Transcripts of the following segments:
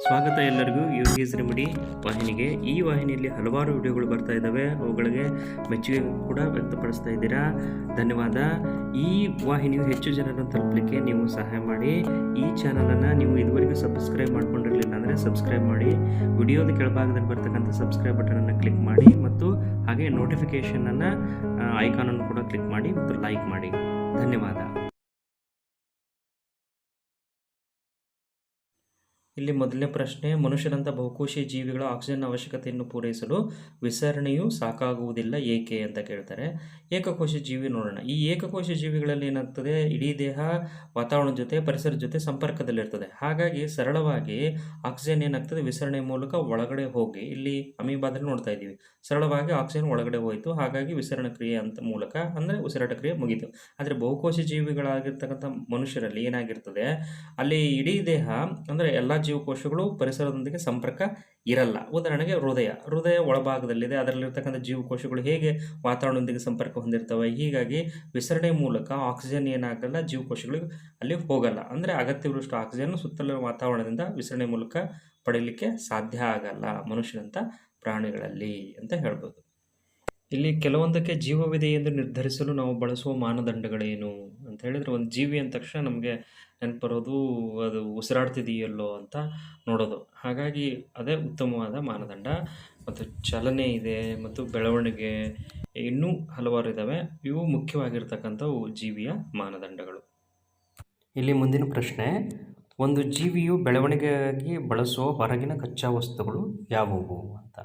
ಸ್ವಾಗತ ಎಲ್ಲರಿಗೂ ಯೋಗೀಸ್ ರೆಮಿಡಿ ವಾಹಿನಿಗೆ. ಈ ವಾಹಿನಿಯಲ್ಲಿ ಹಲವಾರು ವಿಡಿಯೋಗಳು ಬರ್ತಾ ಇದ್ದಾವೆ, ಅವುಗಳಿಗೆ ಮೆಚ್ಚುಗೆ ಕೂಡ ವ್ಯಕ್ತಪಡಿಸ್ತಾ ಇದ್ದೀರಾ, ಧನ್ಯವಾದ. ಈ ವಾಹಿನಿಯು ಹೆಚ್ಚು ಜನರನ್ನು ತಲುಪಲಿಕ್ಕೆ ನೀವು ಸಹಾಯ ಮಾಡಿ. ಈ ಚಾನಲನ್ನು ನೀವು ಇದುವರೆಗೂ ಸಬ್ಸ್ಕ್ರೈಬ್ ಮಾಡ್ಕೊಂಡಿರಲಿಲ್ಲ ಅಂದರೆ ಸಬ್ಸ್ಕ್ರೈಬ್ ಮಾಡಿ, ವಿಡಿಯೋದ ಕೆಳಭಾಗದಲ್ಲಿ ಬರ್ತಕ್ಕಂಥ ಸಬ್ಸ್ಕ್ರೈಬ್ ಬಟನನ್ನು ಕ್ಲಿಕ್ ಮಾಡಿ ಮತ್ತು ಹಾಗೆ ನೋಟಿಫಿಕೇಷನನ್ನು ಐಕಾನನ್ನು ಕೂಡ ಕ್ಲಿಕ್ ಮಾಡಿ ಮತ್ತು ಲೈಕ್ ಮಾಡಿ. ಧನ್ಯವಾದ. ಇಲ್ಲಿ ಮೊದಲನೇ ಪ್ರಶ್ನೆ, ಮನುಷ್ಯರಂಥ ಬಹುಕೋಶೀಯ ಜೀವಿಗಳ ಆಕ್ಸಿಜನ್ ಅವಶ್ಯಕತೆಯನ್ನು ಪೂರೈಸಲು ವಿಸರಣೆಯು ಸಾಕಾಗುವುದಿಲ್ಲ ಏಕೆ ಅಂತ ಕೇಳ್ತಾರೆ. ಏಕಕೋಶ ಜೀವಿ ನೋಡೋಣ. ಈ ಏಕಕೋಶ ಜೀವಿಗಳಲ್ಲಿ ಏನಾಗ್ತದೆ, ಇಡೀ ದೇಹ ವಾತಾವರಣದ ಜೊತೆ ಪರಿಸರದ ಜೊತೆ ಸಂಪರ್ಕದಲ್ಲಿರ್ತದೆ. ಹಾಗಾಗಿ ಸರಳವಾಗಿ ಆಕ್ಸಿಜನ್ ಏನಾಗ್ತದೆ, ವಿಸರಣೆ ಮೂಲಕ ಒಳಗಡೆ ಹೋಗಿ, ಇಲ್ಲಿ ಅಮೀಬಾದಲ್ಲಿ ನೋಡ್ತಾ ಇದ್ದೀವಿ, ಸರಳವಾಗಿ ಆಕ್ಸಿಜನ್ ಒಳಗಡೆ ಹೋಯಿತು. ಹಾಗಾಗಿ ವಿಸರಣ ಕ್ರಿಯೆ ಅಂತ ಮೂಲಕ ಅಂದರೆ ಉಸಿರಾಟ ಕ್ರಿಯೆ ಮುಗೀತು. ಆದರೆ ಬಹುಕೋಶ ಜೀವಿಗಳಾಗಿರ್ತಕ್ಕಂಥ ಮನುಷ್ಯರಲ್ಲಿ ಏನಾಗಿರ್ತದೆ, ಅಲ್ಲಿ ಇಡೀ ದೇಹ ಅಂದರೆ ಎಲ್ಲ ಜೀವಕೋಶಗಳು ಪರಿಸರದೊಂದಿಗೆ ಸಂಪರ್ಕ ಇರಲ್ಲ. ಉದಾಹರಣೆಗೆ ಹೃದಯ ಒಳಭಾಗದಲ್ಲಿದೆ, ಅದರಲ್ಲಿರ್ತಕ್ಕಂಥ ಜೀವಕೋಶಗಳು ಹೇಗೆ ವಾತಾವರಣದೊಂದಿಗೆ ಸಂಪರ್ಕ ಹೊಂದಿರ್ತವೆ. ಹೀಗಾಗಿ ವಿಸರಣೆ ಮೂಲಕ ಆಕ್ಸಿಜನ್ ಏನಾಗಲ್ಲ, ಜೀವಕೋಶಗಳಿಗೆ ಅಲ್ಲಿ ಹೋಗಲ್ಲ. ಅಂದರೆ ಅಗತ್ಯವಿರುವಷ್ಟು ಆಕ್ಸಿಜನ್ ಸುತ್ತಲಿನ ವಾತಾವರಣದಿಂದ ವಿಸರಣೆ ಮೂಲಕ ಪಡೀಲಿಕ್ಕೆ ಸಾಧ್ಯ ಆಗಲ್ಲ ಮನುಷ್ಯನಂಥ ಪ್ರಾಣಿಗಳಲ್ಲಿ ಅಂತ ಹೇಳ್ಬೋದು. ಇಲ್ಲಿ ಕೆಲವೊಂದಕ್ಕೆ ಜೀವವಿದೆ ಎಂದು ನಿರ್ಧರಿಸಲು ನಾವು ಬಳಸುವ ಮಾನದಂಡಗಳೇನು ಅಂತ ಹೇಳಿದರೆ, ಒಂದು ಜೀವಿ ಅಂದ ತಕ್ಷಣ ನಮಗೆ ನೆನಪು ಬರೋದು ಅದು ಉಸಿರಾಡ್ತಿದೆಯಲ್ಲೋ ಅಂತ ನೋಡೋದು. ಹಾಗಾಗಿ ಅದೇ ಉತ್ತಮವಾದ ಮಾನದಂಡ. ಮತ್ತು ಚಲನೆ ಇದೆ ಮತ್ತು ಬೆಳವಣಿಗೆ, ಇನ್ನೂ ಹಲವಾರು ಇದ್ದಾವೆ. ಇವು ಮುಖ್ಯವಾಗಿರ್ತಕ್ಕಂಥವು ಜೀವಿಯ ಮಾನದಂಡಗಳು. ಇಲ್ಲಿ ಮುಂದಿನ ಪ್ರಶ್ನೆ, ಒಂದು ಜೀವಿಯು ಬೆಳವಣಿಗೆಗಾಗಿ ಬಳಸುವ ಹೊರಗಿನ ಕಚ್ಚಾ ವಸ್ತುಗಳು ಯಾವುವು ಅಂತ.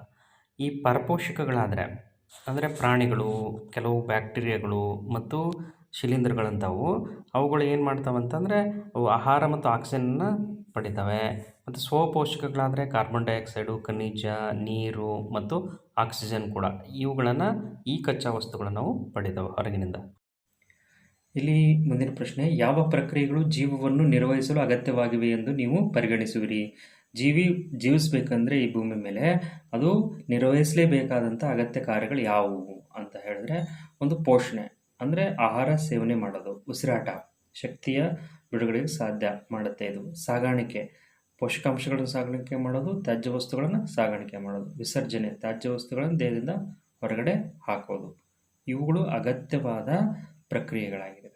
ಈ ಪರಪೋಷಕಗಳಾದರೆ ಅಂದರೆ ಪ್ರಾಣಿಗಳು, ಕೆಲವು ಬ್ಯಾಕ್ಟೀರಿಯಾಗಳು ಮತ್ತು ಶಿಲೀಂಧ್ರಗಳಂಥವು, ಅವುಗಳು ಏನು ಮಾಡ್ತಾವೆ ಅಂತಂದರೆ ಅವು ಆಹಾರ ಮತ್ತು ಆಕ್ಸಿಜನ್ನ ಪಡಿತವೆ. ಮತ್ತು ಸ್ವಪೋಷಕಗಳಾದರೆ ಕಾರ್ಬನ್ ಡೈಆಕ್ಸೈಡು, ಖನಿಜ, ನೀರು ಮತ್ತು ಆಕ್ಸಿಜನ್ ಕೂಡ, ಇವುಗಳನ್ನು ಈ ಕಚ್ಚಾ ವಸ್ತುಗಳನ್ನು ನಾವು ಪಡಿತವೆ ಹೊರಗಿನಿಂದ. ಇಲ್ಲಿ ಮುಂದಿನ ಪ್ರಶ್ನೆ, ಯಾವ ಪ್ರಕ್ರಿಯೆಗಳು ಜೀವವನ್ನು ನಿರ್ವಹಿಸಲು ಅಗತ್ಯವಾಗಿವೆ ಎಂದು ನೀವು ಪರಿಗಣಿಸುವಿರಿ? ಜೀವಿ ಜೀವಿಸಬೇಕಂದ್ರೆ ಈ ಭೂಮಿ ಮೇಲೆ ಅದು ನಿರ್ವಹಿಸಲೇಬೇಕಾದಂಥ ಅಗತ್ಯ ಕಾರ್ಯಗಳು ಯಾವುವು ಅಂತ ಹೇಳಿದ್ರೆ, ಒಂದು ಪೋಷಣೆ ಅಂದರೆ ಆಹಾರ ಸೇವನೆ ಮಾಡೋದು, ಉಸಿರಾಟ, ಶಕ್ತಿಯ ಬಿಡುಗಡೆಗೆ ಸಾಧ್ಯ ಮಾಡುತ್ತೆ ಇದು, ಸಾಗಾಣಿಕೆ, ಪೋಷಕಾಂಶಗಳನ್ನು ಸಾಗಾಣಿಕೆ ಮಾಡೋದು, ತ್ಯಾಜ್ಯ ವಸ್ತುಗಳನ್ನು ಸಾಗಾಣಿಕೆ ಮಾಡೋದು, ವಿಸರ್ಜನೆ, ತ್ಯಾಜ್ಯ ವಸ್ತುಗಳನ್ನು ದೇಹದಿಂದ ಹೊರಗಡೆ ಹಾಕೋದು, ಇವುಗಳು ಅಗತ್ಯವಾದ ಪ್ರಕ್ರಿಯೆಗಳಾಗಿವೆ.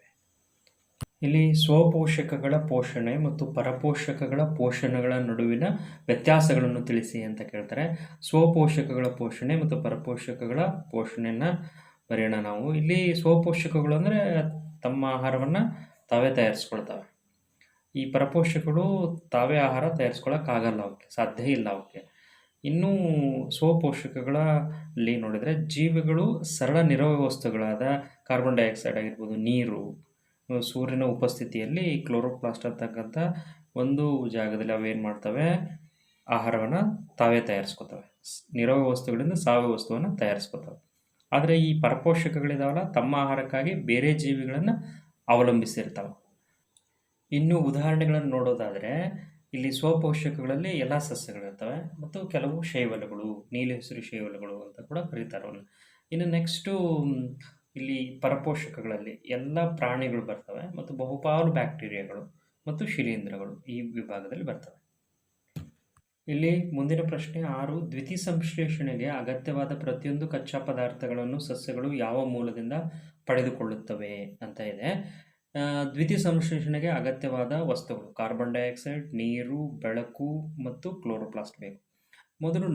ಇಲ್ಲಿ ಸ್ವಪೋಷಕಗಳ ಪೋಷಣೆ ಮತ್ತು ಪರಪೋಷಕಗಳ ಪೋಷಣೆಗಳ ನಡುವಿನ ವ್ಯತ್ಯಾಸಗಳನ್ನು ತಿಳಿಸಿ ಅಂತ ಕೇಳ್ತಾರೆ. ಸ್ವಪೋಷಕಗಳ ಪೋಷಣೆ ಮತ್ತು ಪರಪೋಷಕಗಳ ಪೋಷಣೆಯನ್ನು ಬರೆಯೋಣ ನಾವು. ಇಲ್ಲಿ ಸ್ವಪೋಷಕಗಳು ಅಂದರೆ ತಮ್ಮ ಆಹಾರವನ್ನು ತಾವೇ ತಯಾರಿಸ್ಕೊಳ್ತವೆ. ಈ ಪರಪೋಷಕಗಳು ತಾವೇ ಆಹಾರ ತಯಾರಿಸ್ಕೊಳ್ಳೋಕ್ಕಾಗಲ್ಲ, ಅವಕ್ಕೆ ಸಾಧ್ಯ ಇಲ್ಲ ಅವಕ್ಕೆ. ಇನ್ನು ಸ್ವಪೋಷಕಗಳಲ್ಲಿ ನೋಡಿದರೆ ಜೀವಿಗಳು ಸರಳ ನಿರವಯ ವಸ್ತುಗಳಾದ ಕಾರ್ಬನ್ ಡೈಆಕ್ಸೈಡ್ ಆಗಿರ್ಬೋದು, ನೀರು, ಸೂರ್ಯನ ಉಪಸ್ಥಿತಿಯಲ್ಲಿ ಕ್ಲೋರೋಪ್ಲಾಸ್ಟ್ ಅಂತಕ್ಕಂಥ ಒಂದು ಜಾಗದಲ್ಲಿ ಅವೇನು ಮಾಡ್ತವೆ, ಆಹಾರವನ್ನು ತಾವೇ ತಯಾರಿಸ್ಕೊತವೆ. ನಿರವಯ ವಸ್ತುಗಳಿಂದ ಸಾವಯವ ವಸ್ತುವನ್ನು ತಯಾರಿಸ್ಕೊತವೆ. ಆದರೆ ಈ ಪರಪೋಷಕಗಳಿದಾವಲ್ಲ, ತಮ್ಮ ಆಹಾರಕ್ಕಾಗಿ ಬೇರೆ ಜೀವಿಗಳನ್ನು ಅವಲಂಬಿಸಿರ್ತವೆ. ಇನ್ನು ಉದಾಹರಣೆಗಳನ್ನು ನೋಡೋದಾದರೆ ಇಲ್ಲಿ ಸ್ವಪೋಷಕಗಳಲ್ಲಿ ಎಲ್ಲ ಸಸ್ಯಗಳಿರ್ತವೆ ಮತ್ತು ಕೆಲವು ಶೈವಲಗಳು, ನೀಲಿ ಹಸಿರು ಶೈವಲಗಳು ಅಂತ ಕೂಡ ಕರೀತಾರೆ ಅವನ್ನ. ಇನ್ನು ನೆಕ್ಸ್ಟು ಇಲ್ಲಿ ಪರಪೋಷಕಗಳಲ್ಲಿ ಎಲ್ಲ ಪ್ರಾಣಿಗಳು ಬರ್ತವೆ ಮತ್ತು ಬಹುಪಾಲು ಬ್ಯಾಕ್ಟೀರಿಯಾಗಳು ಮತ್ತು ಶಿಲೀಂಧ್ರಗಳು ಈ ವಿಭಾಗದಲ್ಲಿ ಬರ್ತವೆ. ಇಲ್ಲಿ ಮುಂದಿನ ಪ್ರಶ್ನೆ 6, ದ್ವಿತೀಯ ಸಂಶ್ಲೇಷಣೆಗೆ ಅಗತ್ಯವಾದ ಪ್ರತಿಯೊಂದು ಕಚ್ಚಾ ಪದಾರ್ಥಗಳನ್ನು ಸಸ್ಯಗಳು ಯಾವ ಮೂಲದಿಂದ ಪಡೆದುಕೊಳ್ಳುತ್ತವೆ ಅಂತ ಇದೆ. ದ್ವಿತೀಯ ಸಂಶ್ಲೇಷಣೆಗೆ ಅಗತ್ಯವಾದ ವಸ್ತುಗಳು ಕಾರ್ಬನ್ ಡೈಆಕ್ಸೈಡ್, ನೀರು, ಬೆಳಕು ಮತ್ತು ಕ್ಲೋರೋಪ್ಲಾಸ್ಟ್ ಬೇಕು. ಮೊದಲು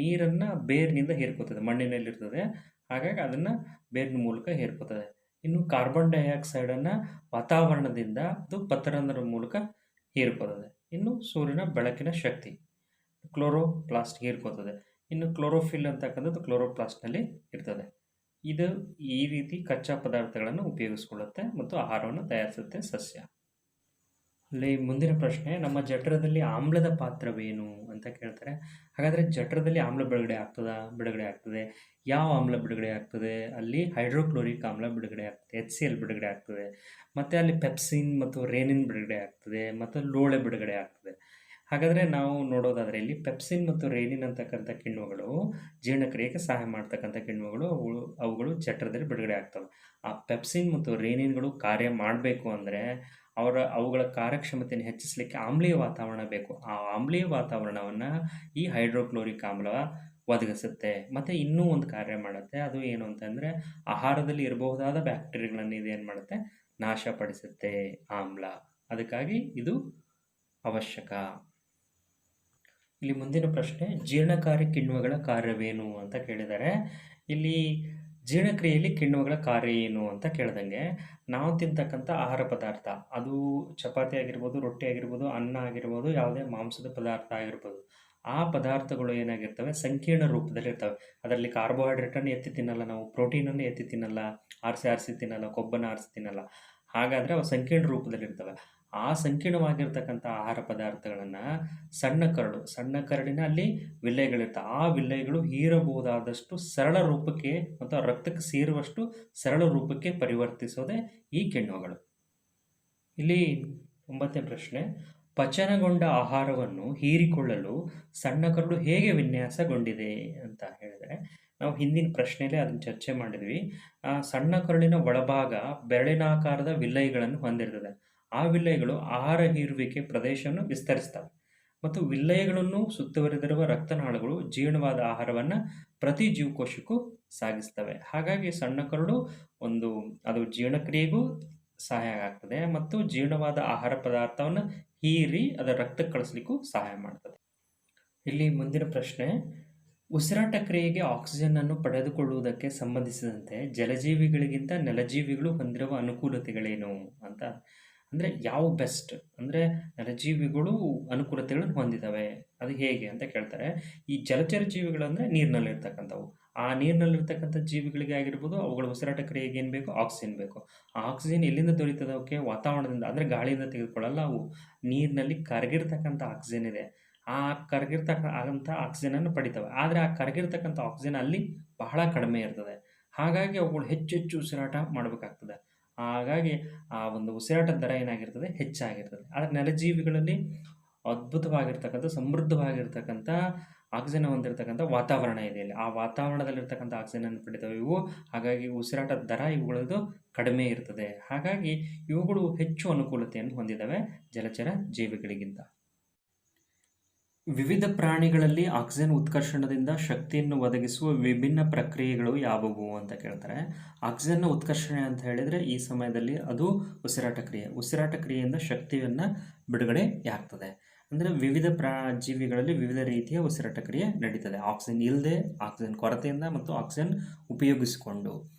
ನೀರನ್ನು ಬೇರಿನಿಂದ ಹೀರ್ಕೋತದೆ, ಮಣ್ಣಿನಲ್ಲಿರ್ತದೆ, ಹಾಗಾಗಿ ಅದನ್ನು ಬೇರಿನ ಮೂಲಕ ಹೀರ್ಕೋತದೆ. ಇನ್ನು ಕಾರ್ಬನ್ ಡೈಆಕ್ಸೈಡನ್ನು ವಾತಾವರಣದಿಂದ ಅದು ಪತ್ರರಂಧ್ರದ ಮೂಲಕ ಹೀರ್ಕೋತದೆ. ಇನ್ನು ಸೂರ್ಯನ ಬೆಳಕಿನ ಶಕ್ತಿ ಕ್ಲೋರೋಪ್ಲಾಸ್ಟ್ ಹೀರ್ಕೋತದೆ. ಇನ್ನು ಕ್ಲೋರೋಫಿಲ್ ಅಂತಕ್ಕಂಥದ್ದು ಕ್ಲೋರೋಪ್ಲಾಸ್ಟ್ನಲ್ಲಿ ಇರ್ತದೆ. ಇದು ಈ ರೀತಿ ಕಚ್ಚಾ ಪದಾರ್ಥಗಳನ್ನು ಉಪಯೋಗಿಸ್ಕೊಳ್ಳುತ್ತೆ ಮತ್ತು ಆಹಾರವನ್ನು ತಯಾರಿಸುತ್ತೆ ಸಸ್ಯ. ಅಲ್ಲಿ ಮುಂದಿನ ಪ್ರಶ್ನೆ, ನಮ್ಮ ಜಠರದಲ್ಲಿ ಆಮ್ಲದ ಪಾತ್ರವೇನು ಅಂತ ಕೇಳ್ತಾರೆ. ಹಾಗಾದರೆ ಜಠರದಲ್ಲಿ ಆಮ್ಲ ಬಿಡುಗಡೆ ಆಗ್ತದೆ. ಯಾವ ಆಮ್ಲ ಬಿಡುಗಡೆ ಆಗ್ತದೆ? ಅಲ್ಲಿ ಹೈಡ್ರೋಕ್ಲೋರಿಕ್ ಆಮ್ಲ ಬಿಡುಗಡೆ ಆಗ್ತದೆ, HCl ಬಿಡುಗಡೆ ಆಗ್ತದೆ, ಮತ್ತು ಅಲ್ಲಿ ಪೆಪ್ಸಿನ್ ಮತ್ತು ರೇನಿನ್ ಬಿಡುಗಡೆ ಆಗ್ತದೆ, ಮತ್ತು ಲೋಳೆ ಬಿಡುಗಡೆ ಆಗ್ತದೆ. ಹಾಗಾದರೆ ನಾವು ನೋಡೋದಾದರೆ ಇಲ್ಲಿ ಪೆಪ್ಸಿನ್ ಮತ್ತು ರೇನಿನ್ ಅಂತಕ್ಕಂಥ ಕಿಣ್ವಗಳು ಜೀರ್ಣಕ್ರಿಯೆಗೆ ಸಹಾಯ ಮಾಡ್ತಕ್ಕಂಥ ಕಿಣ್ವಗಳು, ಅವುಗಳು ಜಠರದಲ್ಲಿ ಬಿಡುಗಡೆ ಆಗ್ತವೆ. ಆ ಪೆಪ್ಸಿನ್ ಮತ್ತು ರೇನಿನ್ಗಳು ಕಾರ್ಯ ಮಾಡಬೇಕು ಅಂದರೆ ಅವುಗಳ ಕಾರ್ಯಕ್ಷಮತೆಯನ್ನು ಹೆಚ್ಚಿಸಲಿಕ್ಕೆ ಆಮ್ಲೀಯ ವಾತಾವರಣ ಬೇಕು. ಆ ಆಮ್ಲೀಯ ವಾತಾವರಣವನ್ನು ಈ ಹೈಡ್ರೋಕ್ಲೋರಿಕ್ ಆಮ್ಲ ಒದಗಿಸುತ್ತೆ. ಮತ್ತು ಇನ್ನೂ ಒಂದು ಕಾರ್ಯ ಮಾಡುತ್ತೆ. ಅದು ಏನು ಅಂತಂದರೆ ಆಹಾರದಲ್ಲಿ ಇರಬಹುದಾದ ಬ್ಯಾಕ್ಟೀರಿಯಾಗಳನ್ನು ಇದೇನು ಮಾಡುತ್ತೆ, ನಾಶಪಡಿಸುತ್ತೆ ಆಮ್ಲ. ಅದಕ್ಕಾಗಿ ಇದು ಅವಶ್ಯಕ. ಇಲ್ಲಿ ಮುಂದಿನ ಪ್ರಶ್ನೆ, ಜೀರ್ಣಕಾರಿ ಕಿಣ್ವಗಳ ಕಾರ್ಯವೇನು ಅಂತ ಕೇಳಿದ್ದಾರೆ. ಇಲ್ಲಿ ಜೀರ್ಣಕ್ರಿಯೆಯಲ್ಲಿ ಕಿಣ್ವಗಳ ಕಾರ್ಯ ಏನು ಅಂತ ಕೇಳ್ದಂಗೆ, ನಾವು ತಿಂತಕ್ಕಂಥ ಆಹಾರ ಪದಾರ್ಥ, ಅದು ಚಪಾತಿ ಆಗಿರ್ಬೋದು, ರೊಟ್ಟಿ ಆಗಿರ್ಬೋದು, ಅನ್ನ ಆಗಿರ್ಬೋದು, ಯಾವುದೇ ಮಾಂಸದ ಪದಾರ್ಥ ಆಗಿರ್ಬೋದು, ಆ ಪದಾರ್ಥಗಳು ಏನಾಗಿರ್ತವೆ, ಸಂಕೀರ್ಣ ರೂಪದಲ್ಲಿ ಇರ್ತವೆ. ಅದರಲ್ಲಿ ಕಾರ್ಬೋಹೈಡ್ರೇಟನ್ನು ಎತ್ತಿ ತಿನ್ನಲ್ಲ ನಾವು, ಪ್ರೋಟೀನನ್ನು ಎತ್ತಿ ತಿನ್ನಲ್ಲ, ಆರಿಸಿ ತಿನ್ನಲ್ಲ, ಕೊಬ್ಬನ್ನು ಆರಿಸಿ ತಿನ್ನಲ್ಲ. ಹಾಗಾದರೆ ಅವು ಸಂಕೀರ್ಣ ರೂಪದಲ್ಲಿ ಇರ್ತವೆ. ಆ ಸಂಕೀರ್ಣವಾಗಿರ್ತಕ್ಕಂಥ ಆಹಾರ ಪದಾರ್ಥಗಳನ್ನು ಸಣ್ಣ ಕರಡಿನಲ್ಲಿ ವಿಲ್ಲೆಗಳಿರ್ತವೆ. ಆ ವಿಲ್ಲೆಗಳು ಹೀರಬಹುದಾದಷ್ಟು ಸರಳ ರೂಪಕ್ಕೆ ಮತ್ತು ರಕ್ತಕ್ಕೆ ಸೇರುವಷ್ಟು ಸರಳ ರೂಪಕ್ಕೆ ಪರಿವರ್ತಿಸೋದೇ ಈ ಕಿಣ್ವಗಳು. ಇಲ್ಲಿ 9ನೇ ಪ್ರಶ್ನೆ, ಪಚನಗೊಂಡ ಆಹಾರವನ್ನು ಹೀರಿಕೊಳ್ಳಲು ಸಣ್ಣ ಕರಡು ಹೇಗೆ ವಿನ್ಯಾಸಗೊಂಡಿದೆ ಅಂತ ಹೇಳಿದರೆ, ನಾವು ಹಿಂದಿನ ಪ್ರಶ್ನೆಯಲ್ಲೇ ಅದನ್ನು ಚರ್ಚೆ ಮಾಡಿದ್ವಿ. ಸಣ್ಣ ಕರುಳಿನ ಒಳಭಾಗ ಬೆರಳಿನಾಕಾರದ ವಿಲ್ಲೈಗಳನ್ನು ಹೊಂದಿರ್ತದೆ. ಆ ವಿಲ್ಲೈಗಳು ಆಹಾರ ಹೀರುವಿಕೆ ಪ್ರದೇಶವನ್ನು ವಿಸ್ತರಿಸ್ತವೆ ಮತ್ತು ವಿಲ್ಲೈಗಳನ್ನು ಸುತ್ತುವರೆದಿರುವ ರಕ್ತನಾಳಗಳು ಜೀರ್ಣವಾದ ಆಹಾರವನ್ನು ಪ್ರತಿ ಜೀವಕೋಶಕ್ಕೂ ಸಾಗಿಸ್ತವೆ. ಹಾಗಾಗಿ ಸಣ್ಣ ಕರಡು ಅದು ಜೀರ್ಣಕ್ರಿಯೆಗೂ ಸಹಾಯ ಆಗ್ತದೆ ಮತ್ತು ಜೀರ್ಣವಾದ ಆಹಾರ ಪದಾರ್ಥವನ್ನು ಹೀರಿ ಅದರ ರಕ್ತಕ್ಕೆ ಕಳಿಸ್ಲಿಕ್ಕೂ ಸಹಾಯ ಮಾಡ್ತದೆ. ಇಲ್ಲಿ ಮುಂದಿನ ಪ್ರಶ್ನೆ, ಉಸಿರಾಟ ಕ್ರಿಯೆಗೆ ಆಕ್ಸಿಜನ್ ಅನ್ನು ಪಡೆದುಕೊಳ್ಳುವುದಕ್ಕೆ ಸಂಬಂಧಿಸಿದಂತೆ ಜಲಜೀವಿಗಳಿಗಿಂತ ನೆಲಜೀವಿಗಳು ಹೊಂದಿರುವ ಅನುಕೂಲತೆಗಳೇನು ಅಂತ. ಅಂದರೆ ಯಾವ ಬೆಸ್ಟ್ ಅಂದರೆ ನೆಲಜೀವಿಗಳು ಅನುಕೂಲತೆಗಳನ್ನು ಹೊಂದಿದ್ದಾವೆ, ಅದು ಹೇಗೆ ಅಂತ ಕೇಳ್ತಾರೆ. ಈ ಜಲಚರ ಜೀವಿಗಳು ಅಂದರೆ ನೀರಿನಲ್ಲಿರ್ತಕ್ಕಂಥವು. ಆ ನೀರಿನಲ್ಲಿರ್ತಕ್ಕಂಥ ಜೀವಿಗಳಿಗೆ ಆಗಿರ್ಬೋದು, ಅವುಗಳ ಉಸಿರಾಟ ಕ್ರಿಯೆಗೆ ಏನು ಬೇಕು, ಆಕ್ಸಿಜನ್ ಬೇಕು. ಆ ಆಕ್ಸಿಜನ್ ಎಲ್ಲಿಂದ ದೊರೀತದೆ ಅವಕ್ಕೆ? ವಾತಾವರಣದಿಂದ, ಅಂದರೆ ಗಾಳಿಯಿಂದ ತೆಗೆದುಕೊಳ್ಳಲ್ಲ. ಅವು ನೀರಿನಲ್ಲಿ ಕರಗಿರ್ತಕ್ಕಂಥ ಆಕ್ಸಿಜನ್ ಇದೆ, ಆ ಕರಗಿರ್ತಕ್ಕಂಥ ಆಕ್ಸಿಜನನ್ನು ಪಡಿತವೆ. ಆದರೆ ಆ ಕರಗಿರ್ತಕ್ಕಂಥ ಆಕ್ಸಿಜನ್ ಅಲ್ಲಿ ಬಹಳ ಕಡಿಮೆ ಇರ್ತದೆ. ಹಾಗಾಗಿ ಅವುಗಳು ಹೆಚ್ಚು ಉಸಿರಾಟ ಮಾಡಬೇಕಾಗ್ತದೆ. ಹಾಗಾಗಿ ಆ ಒಂದು ಉಸಿರಾಟದ ದರ ಏನಾಗಿರ್ತದೆ, ಹೆಚ್ಚಾಗಿರ್ತದೆ. ಆದರೆ ನೆಲಜೀವಿಗಳಲ್ಲಿ ಅದ್ಭುತವಾಗಿರ್ತಕ್ಕಂಥ ಸಮೃದ್ಧವಾಗಿರ್ತಕ್ಕಂಥ ಆಕ್ಸಿಜನ್ ಹೊಂದಿರತಕ್ಕಂಥ ವಾತಾವರಣ ಇದೆ. ಇಲ್ಲಿ ಆ ವಾತಾವರಣದಲ್ಲಿರ್ತಕ್ಕಂಥ ಆಕ್ಸಿಜನ್ ಪಡಿತವೆ ಇವು. ಹಾಗಾಗಿ ಉಸಿರಾಟದ ದರ ಇವುಗಳದ್ದು ಕಡಿಮೆ ಇರ್ತದೆ. ಹಾಗಾಗಿ ಇವುಗಳು ಹೆಚ್ಚು ಅನುಕೂಲತೆಯನ್ನು ಹೊಂದಿದ್ದಾವೆ ಜಲಚರ ಜೀವಿಗಳಿಗಿಂತ. ವಿವಿಧ ಪ್ರಾಣಿಗಳಲ್ಲಿ ಆಕ್ಸಿಜನ್ ಉತ್ಕರ್ಷಣದಿಂದ ಶಕ್ತಿಯನ್ನು ಒದಗಿಸುವ ವಿಭಿನ್ನ ಪ್ರಕ್ರಿಯೆಗಳು ಯಾವುವು ಅಂತ ಕೇಳ್ತಾರೆ. ಆಕ್ಸಿಜನ್ನ ಉತ್ಕರ್ಷಣೆ ಅಂತ ಹೇಳಿದರೆ ಈ ಸಮಯದಲ್ಲಿ ಅದು ಉಸಿರಾಟ ಕ್ರಿಯೆಯಿಂದ ಶಕ್ತಿಯನ್ನು ಬಿಡುಗಡೆ ಆಗ್ತದೆ. ಅಂದರೆ ವಿವಿಧ ಜೀವಿಗಳಲ್ಲಿ ವಿವಿಧ ರೀತಿಯ ಉಸಿರಾಟ ಕ್ರಿಯೆ ನಡೀತದೆ, ಆಕ್ಸಿಜನ್ ಇಲ್ಲದೆ, ಆಕ್ಸಿಜನ್ ಕೊರತೆಯಿಂದ ಮತ್ತು ಆಕ್ಸಿಜನ್ ಉಪಯೋಗಿಸಿಕೊಂಡು.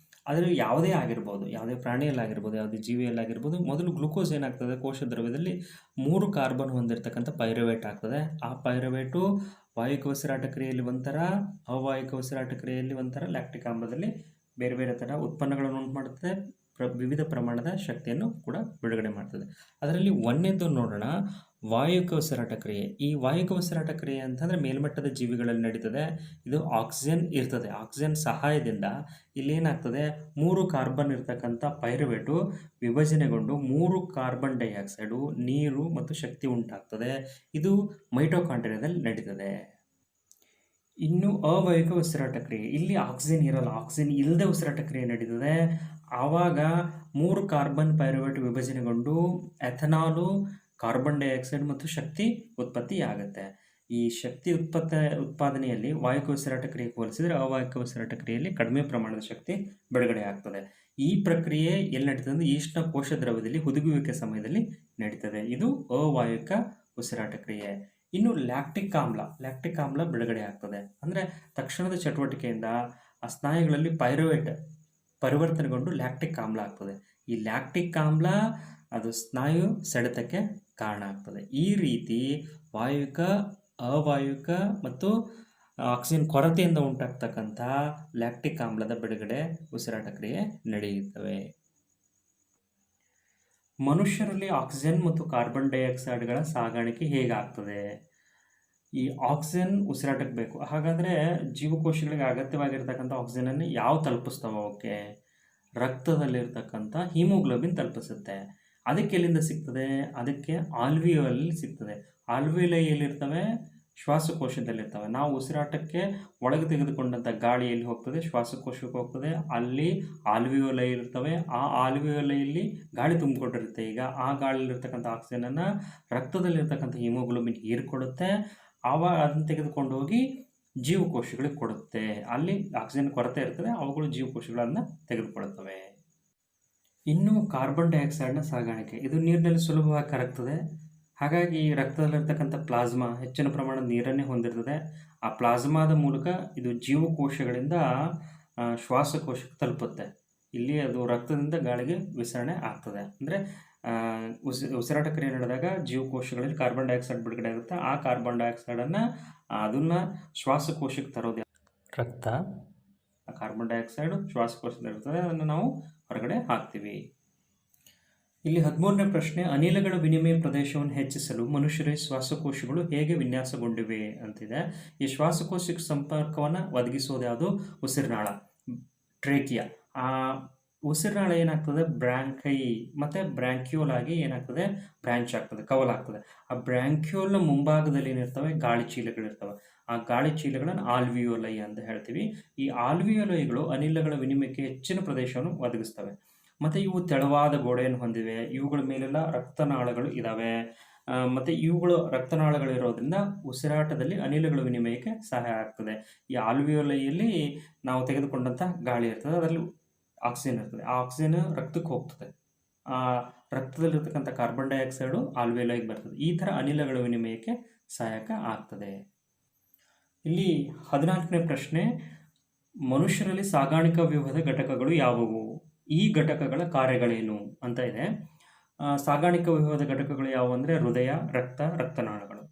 ಆದರೆ ಯಾವುದೇ ಆಗಿರ್ಬೋದು, ಯಾವುದೇ ಪ್ರಾಣಿಯಲ್ಲಾಗಿರ್ಬೋದು, ಯಾವುದೇ ಜೀವಿಯಲ್ಲಾಗಿರ್ಬೋದು, ಮೊದಲು ಗ್ಲುಕೋಸ್ ಏನಾಗ್ತದೆ, ಕೋಶ ದ್ರವ್ಯದಲ್ಲಿ 3 ಕಾರ್ಬನ್ ಹೊಂದಿರತಕ್ಕಂಥ ಪೈರುವೇಟ್ ಆಗ್ತದೆ. ಆ ಪೈರುವೇಟು ವಾಯುಕ ಉಸಿರಾಟ ಕ್ರಿಯೆಯಲ್ಲಿ ಒಂಥರ, ಅವಾಯುಕ ಉಸಿರಾಟ ಕ್ರಿಯೆಯಲ್ಲಿ ಒಂಥರ, ಲ್ಯಾಕ್ಟಿಕ್ ಆಮ್ಲದಲ್ಲಿ ಬೇರೆ ಬೇರೆ ಥರ ಉತ್ಪನ್ನಗಳನ್ನು ಉಂಟು ಮಾಡುತ್ತದೆ, ವಿವಿಧ ಪ್ರಮಾಣದ ಶಕ್ತಿಯನ್ನು ಕೂಡ ಬಿಡುಗಡೆ ಮಾಡ್ತದೆ. ಅದರಲ್ಲಿ ಒಂದನೇದು ನೋಡೋಣ, ವಾಯುಕ ಉಸಿರಾಟ ಕ್ರಿಯೆ. ಈ ವಾಯುಕ ಉಸಿರಾಟ ಕ್ರಿಯೆ ಅಂತಂದರೆ ಮೇಲ್ಮಟ್ಟದ ಜೀವಿಗಳಲ್ಲಿ ನಡೀತದೆ. ಇದು ಆಕ್ಸಿಜನ್ ಇರ್ತದೆ. ಆಕ್ಸಿಜನ್ ಸಹಾಯದಿಂದ ಇಲ್ಲೇನಾಗ್ತದೆ, 3 ಕಾರ್ಬನ್ ಇರ್ತಕ್ಕಂಥ ಪೈರುವೇಟು ವಿಭಜನೆಗೊಂಡು 3 ಕಾರ್ಬನ್ ಡೈಆಕ್ಸೈಡು, ನೀರು ಮತ್ತು ಶಕ್ತಿ ಉಂಟಾಗ್ತದೆ. ಇದು ಮೈಟೋಕಾಂಡ್ರಿಯಾದಲ್ಲಿ ನಡೀತದೆ. ಇನ್ನು ಅವಾಯುಕ ಉಸಿರಾಟ ಕ್ರಿಯೆ, ಇಲ್ಲಿ ಆಕ್ಸಿಜನ್ ಇರಲ್ಲ, ಆಕ್ಸಿಜನ್ ಇಲ್ಲದೆ ಉಸಿರಾಟ ಕ್ರಿಯೆ ನಡೀತದೆ. ಆವಾಗ 3 ಕಾರ್ಬನ್ ಪೈರುವೇಟ್ ವಿಭಜನೆಗೊಂಡು ಎಥನಾಲು, ಕಾರ್ಬನ್ ಡೈಆಕ್ಸೈಡ್ ಮತ್ತು ಶಕ್ತಿ ಉತ್ಪತ್ತಿ ಆಗುತ್ತೆ. ಈ ಶಕ್ತಿ ಉತ್ಪಾದನೆಯಲ್ಲಿ ವಾಯುಕ ಉಸಿರಾಟ ಕ್ರಿಯೆ ಹೋಲಿಸಿದರೆ ಅವಾಯುಕ ಉಸಿರಾಟ ಕ್ರಿಯೆಯಲ್ಲಿ ಕಡಿಮೆ ಪ್ರಮಾಣದ ಶಕ್ತಿ ಬಿಡುಗಡೆ ಆಗ್ತದೆ. ಈ ಪ್ರಕ್ರಿಯೆ ಎಲ್ಲಿ ನಡೀತದೆ ಅಂದರೆ ಈಸ್ಟ್ನ ಕೋಶ ದ್ರವ್ಯದಲ್ಲಿ ಹುದುಗುವಿಕೆ ಸಮಯದಲ್ಲಿ ನಡೀತದೆ. ಇದು ಅವಾಯುಕ ಉಸಿರಾಟ ಕ್ರಿಯೆ. ಇನ್ನು ಲ್ಯಾಕ್ಟಿಕ್ ಆಮ್ಲ ಬಿಡುಗಡೆ ಆಗ್ತದೆ. ಅಂದರೆ ತಕ್ಷಣದ ಚಟುವಟಿಕೆಯಿಂದ ಆ ಸ್ನಾಯುಗಳಲ್ಲಿ ಪೈರುವೇಟ್ ಪರಿವರ್ತನೆಗೊಂಡು ಲ್ಯಾಕ್ಟಿಕ್ ಆಮ್ಲ ಆಗ್ತದೆ. ಈ ಲ್ಯಾಕ್ಟಿಕ್ ಆಮ್ಲ ಅದು ಸ್ನಾಯು ಸೆಳೆತಕ್ಕೆ ಕಾರಣ ಆಗ್ತದೆ. ಈ ರೀತಿ ವಾಯುಕ, ಅವಾಯುಕ ಮತ್ತು ಆಕ್ಸಿಜನ್ ಕೊರತೆಯಿಂದ ಉಂಟಾಗ್ತಕ್ಕಂಥ ಲ್ಯಾಕ್ಟಿಕ್ ಆಮ್ಲದ ಬಿಡುಗಡೆ ಉಸಿರಾಟ ಕ್ರಿಯೆ ನಡೆಯುತ್ತವೆ. ಮನುಷ್ಯರಲ್ಲಿ ಆಕ್ಸಿಜನ್ ಮತ್ತು ಕಾರ್ಬನ್ ಡೈಆಕ್ಸೈಡ್ಗಳ ಸಾಗಾಣಿಕೆ ಹೇಗಾಗ್ತದೆ? ಈ ಆಕ್ಸಿಜನ್ ಉಸಿರಾಟಕ್ಕೆ ಬೇಕು. ಹಾಗಾದರೆ ಜೀವಕೋಶಗಳಿಗೆ ಅಗತ್ಯವಾಗಿರ್ತಕ್ಕಂಥ ಆಕ್ಸಿಜನನ್ನು ಯಾವ ತಲುಪಿಸ್ತಾವೆ ಅವಕ್ಕೆ? ರಕ್ತದಲ್ಲಿರ್ತಕ್ಕಂಥ ಹಿಮೋಗ್ಲೋಬಿನ್ ತಲುಪಿಸುತ್ತೆ. ಅದಕ್ಕೆ ಎಲ್ಲಿಂದ ಸಿಗ್ತದೆ? ಅದಕ್ಕೆ ಆಲ್ವಿಯೋಲಲ್ಲಿ ಸಿಗ್ತದೆ. ಆಲ್ವಿಯೋಲೈ ಎಲ್ಲಿರ್ತವೆ? ಶ್ವಾಸಕೋಶದಲ್ಲಿರ್ತವೆ. ನಾವು ಉಸಿರಾಟಕ್ಕೆ ಒಳಗೆ ತೆಗೆದುಕೊಂಡಂಥ ಗಾಳಿ ಎಲ್ಲಿ ಹೋಗ್ತದೆ? ಶ್ವಾಸಕೋಶಕ್ಕೆ ಹೋಗ್ತದೆ. ಅಲ್ಲಿ ಆಲ್ವಿಯೋಲೈ ಇರ್ತವೆ. ಆ ಆಲ್ವಿಯೋಲೈಯಲ್ಲಿ ಗಾಳಿ ತುಂಬಿಕೊಂಡಿರುತ್ತೆ. ಈಗ ಆ ಗಾಳಿಯಲ್ಲಿರ್ತಕ್ಕಂಥ ಆಕ್ಸಿಜನನ್ನು ರಕ್ತದಲ್ಲಿರ್ತಕ್ಕಂಥ ಹಿಮೋಗ್ಲೋಬಿನ್ ಹೀರಿಕೊಳ್ಳುತ್ತೆ. ಅದನ್ನು ತೆಗೆದುಕೊಂಡು ಹೋಗಿ ಜೀವಕೋಶಗಳಿಗೆ ಕೊಡುತ್ತೆ. ಅಲ್ಲಿ ಆಕ್ಸಿಜನ್ ಕೊರತೆ ಇರ್ತದೆ, ಅವುಗಳು ಜೀವಕೋಶಗಳನ್ನು ತೆಗೆದುಕೊಳ್ಳುತ್ತವೆ. ಇನ್ನು ಕಾರ್ಬನ್ ಡೈಆಕ್ಸೈಡ್ನ ಸಾಗಾಣಿಕೆ, ಇದು ನೀರಿನಲ್ಲಿ ಸುಲಭವಾಗಿ ಕರಗ್ತದೆ. ಹಾಗಾಗಿ ರಕ್ತದಲ್ಲಿರ್ತಕ್ಕಂಥ ಪ್ಲಾಸ್ಮಾ ಹೆಚ್ಚಿನ ಪ್ರಮಾಣದ ನೀರನ್ನೇ ಹೊಂದಿರ್ತದೆ. ಆ ಪ್ಲಾಸ್ಮಾದ ಮೂಲಕ ಇದು ಜೀವಕೋಶಗಳಿಂದ ಶ್ವಾಸಕೋಶಕ್ಕೆ ತಲುಪುತ್ತೆ. ಇಲ್ಲಿ ಅದು ರಕ್ತದಿಂದ ಗಾಳಿಗೆ ವಿಸರಣೆ ಆಗ್ತದೆ. ಅಂದರೆ ಉಸಿರಾಟ ಕ್ರಿಯೆ ನಡೆದಾಗ ಜೀವಕೋಶಗಳಲ್ಲಿ ಕಾರ್ಬನ್ ಡೈಆಕ್ಸೈಡ್ ಬಿಡುಗಡೆ ಆಗುತ್ತೆ. ಆ ಕಾರ್ಬನ್ ಡೈಆಕ್ಸೈಡನ್ನು ಅದನ್ನು ಶ್ವಾಸಕೋಶಕ್ಕೆ ತರೋದು ರಕ್ತ. ಆ ಕಾರ್ಬನ್ ಡೈಆಕ್ಸೈಡ್ ಶ್ವಾಸಕೋಶದಲ್ಲಿರ್ತದೆ, ಅದನ್ನು ನಾವು ಹೊರಗಡೆ ಹಾಕ್ತೀವಿ. ಇಲ್ಲಿ 13ನೇ ಪ್ರಶ್ನೆ, ಅನಿಲಗಳ ವಿನಿಮಯ ಪ್ರದೇಶವನ್ನು ಹೆಚ್ಚಿಸಲು ಮನುಷ್ಯರ ಶ್ವಾಸಕೋಶಗಳು ಹೇಗೆ ವಿನ್ಯಾಸಗೊಂಡಿವೆ ಅಂತಿದೆ. ಈ ಶ್ವಾಸಕೋಶಕ್ಕೆ ಸಂಪರ್ಕವನ್ನು ಒದಗಿಸೋದು ಯಾವುದು? ಉಸಿರುನಾಳ, ಟ್ರೇಕಿಯಾ. ಆ ಉಸಿರುನಾಳ ಏನಾಗ್ತದೆ? ಬ್ರ್ಯಾಂಕೈ ಮತ್ತು ಬ್ರ್ಯಾಂಕ್ಯೂಲ್ ಆಗಿ ಏನಾಗ್ತದೆ? ಬ್ರ್ಯಾಂಚ್ ಆಗ್ತದೆ, ಕವಲಾಗ್ತದೆ. ಆ ಬ್ರ್ಯಾಂಕ್ಯೂಲ್ನ ಮುಂಭಾಗದಲ್ಲಿ ಏನಿರ್ತವೆ? ಗಾಳಿ ಚೀಲಗಳಿರ್ತವೆ. ಆ ಗಾಳಿ ಚೀಲಗಳನ್ನು ಆಲ್ವಿಯೋಲೈ ಅಂತ ಹೇಳ್ತೀವಿ. ಈ ಆಲ್ವಿಯೋಲೈಗಳು ಅನಿಲಗಳ ವಿನಿಮಯಕ್ಕೆ ಹೆಚ್ಚಿನ ಪ್ರದೇಶವನ್ನು ಒದಗಿಸ್ತವೆ. ಮತ್ತು ಇವು ತೆಳುವಾದ ಗೋಡೆಯನ್ನು ಹೊಂದಿವೆ. ಇವುಗಳ ಮೇಲೆಲ್ಲ ರಕ್ತನಾಳಗಳು ಇದ್ದಾವೆ. ಮತ್ತು ಇವುಗಳು ರಕ್ತನಾಳಗಳಿರೋದ್ರಿಂದ ಉಸಿರಾಟದಲ್ಲಿ ಅನಿಲಗಳ ವಿನಿಮಯಕ್ಕೆ ಸಹಾಯ ಆಗ್ತದೆ. ಈ ಆಲ್ವಿಯೋಲೈಯಲ್ಲಿ ನಾವು ತೆಗೆದುಕೊಂಡಂಥ ಗಾಳಿ ಇರ್ತದೆ, ಅದರಲ್ಲಿ ಆಕ್ಸಿಜನ್ ಇರ್ತದೆ. ಆ ಆಕ್ಸಿಜನ್ ರಕ್ತಕ್ಕೆ ಹೋಗ್ತದೆ. ಆ ರಕ್ತದಲ್ಲಿರ್ತಕ್ಕಂಥ ಕಾರ್ಬನ್ ಡೈಆಕ್ಸೈಡು ಆಲ್ವಿಯೋಲೈಗೆ ಬರ್ತದೆ. ಈ ಥರ ಅನಿಲಗಳ ವಿನಿಮಯಕ್ಕೆ ಸಹಾಯಕ ಆಗ್ತದೆ. ಇಲ್ಲಿ 14ನೇ ಪ್ರಶ್ನೆ, ಮನುಷ್ಯರಲ್ಲಿ ಸಾಗಾಣಿಕಾ ವ್ಯೂಹದ ಘಟಕಗಳು ಯಾವುವು? ಈ ಘಟಕಗಳ ಕಾರ್ಯಗಳೇನು ಅಂತ ಇದೆ. ಸಾಗಾಣಿಕಾ ವ್ಯೂಹದ ಘಟಕಗಳು ಯಾವುವು ಅಂದರೆ ಹೃದಯ, ರಕ್ತನಾಳಗಳು.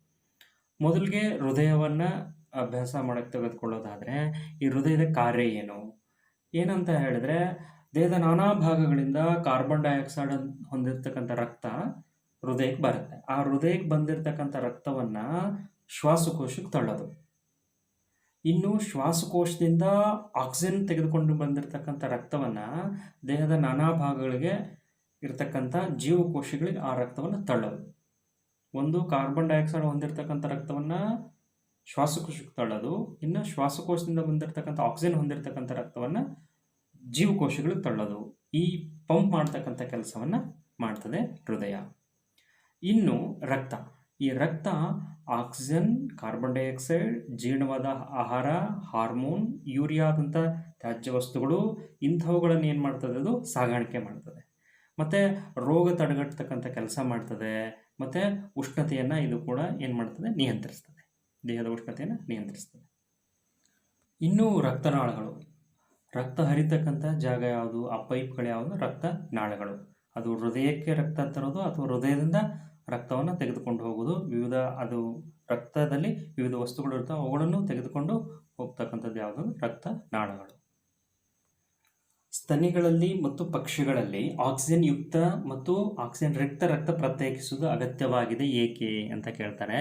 ಮೊದಲಿಗೆ ಹೃದಯವನ್ನು ಅಭ್ಯಾಸ ಮಾಡೋಕ್ಕೆ ತೆಗೆದುಕೊಳ್ಳೋದಾದರೆ, ಈ ಹೃದಯದ ಕಾರ್ಯ ಏನಂತ ಹೇಳಿದ್ರೆ, ದೇಹದ ನಾನಾ ಭಾಗಗಳಿಂದ ಕಾರ್ಬನ್ ಡೈಆಕ್ಸೈಡ್ ಹೊಂದಿರತಕ್ಕಂಥ ರಕ್ತ ಹೃದಯಕ್ಕೆ ಬರುತ್ತೆ. ಆ ಹೃದಯಕ್ಕೆ ಬಂದಿರತಕ್ಕಂಥ ರಕ್ತವನ್ನು ಶ್ವಾಸಕೋಶಕ್ಕೆ ತಳ್ಳೋದು. ಇನ್ನು ಶ್ವಾಸಕೋಶದಿಂದ ಆಕ್ಸಿಜನ್ ತೆಗೆದುಕೊಂಡು ಬಂದಿರತಕ್ಕಂಥ ರಕ್ತವನ್ನು ದೇಹದ ನಾನಾ ಭಾಗಗಳಿಗೆ ಇರತಕ್ಕಂಥ ಜೀವಕೋಶಗಳಿಗೆ ಆ ರಕ್ತವನ್ನು ತಳ್ಳೋದು. ಒಂದು ಕಾರ್ಬನ್ ಡೈಆಕ್ಸೈಡ್ ಹೊಂದಿರತಕ್ಕಂಥ ರಕ್ತವನ್ನು ಶ್ವಾಸಕೋಶಕ್ಕೆ ತಳ್ಳೋದು. ಇನ್ನು ಶ್ವಾಸಕೋಶದಿಂದ ಬಂದಿರತಕ್ಕಂಥ ಆಕ್ಸಿಜನ್ ಹೊಂದಿರತಕ್ಕಂಥ ರಕ್ತವನ್ನು ಜೀವಕೋಶಗಳಿಗೆ ತಳ್ಳೋದು. ಈ ಪಂಪ್ ಮಾಡ್ತಕ್ಕಂಥ ಕೆಲಸವನ್ನು ಮಾಡ್ತದೆ ಹೃದಯ. ಇನ್ನು ರಕ್ತ, ಈ ರಕ್ತ ಆಕ್ಸಿಜನ್, ಕಾರ್ಬನ್ ಡೈಆಕ್ಸೈಡ್, ಜೀರ್ಣವಾದ ಆಹಾರ, ಹಾರ್ಮೋನ್, ಯೂರಿಯಾದಂಥ ತ್ಯಾಜ್ಯ ವಸ್ತುಗಳು ಇಂಥವುಗಳನ್ನು ಏನು ಮಾಡ್ತದೆ? ಅದು ಸಾಗಾಣಿಕೆ ಮಾಡ್ತದೆ. ಮತ್ತು ರೋಗ ತಡೆಗಟ್ಟತಕ್ಕಂಥ ಕೆಲಸ ಮಾಡ್ತದೆ. ಮತ್ತು ಉಷ್ಣತೆಯನ್ನು ಇದು ಕೂಡ ಏನು ಮಾಡ್ತದೆ? ನಿಯಂತ್ರಿಸ್ತದೆ. ದೇಹದ ಉಷ್ಣತೆಯನ್ನು ನಿಯಂತ್ರಿಸ್ತದೆ. ಇನ್ನು ರಕ್ತನಾಳಗಳು, ರಕ್ತ ಹರಿತಕ್ಕಂಥ ಜಾಗ ಯಾವುದು? ಆ ಪೈಪ್ಗಳು ಯಾವುದು? ರಕ್ತನಾಳಗಳು. ಅದು ಹೃದಯಕ್ಕೆ ರಕ್ತ ತರೋದು ಅಥವಾ ಹೃದಯದಿಂದ ರಕ್ತವನ್ನು ತೆಗೆದುಕೊಂಡು ಹೋಗೋದು. ಅದು ರಕ್ತದಲ್ಲಿ ವಿವಿಧ ವಸ್ತುಗಳು ಇರ್ತವೆ, ಅವುಗಳನ್ನು ತೆಗೆದುಕೊಂಡು ಹೋಗ್ತಕ್ಕಂಥದ್ದು ಯಾವುದು? ರಕ್ತನಾಳಗಳು. ಸ್ತನಿಗಳಲ್ಲಿ ಮತ್ತು ಪಕ್ಷಿಗಳಲ್ಲಿ ಆಕ್ಸಿಜನ್ ಯುಕ್ತ ಮತ್ತು ಆಕ್ಸಿಜನ್ ರಹಿತ ರಕ್ತ ಪ್ರತ್ಯೇಕಿಸುವುದು ಅಗತ್ಯವಾಗಿದೆ ಏಕೆ ಅಂತ ಕೇಳ್ತಾರೆ.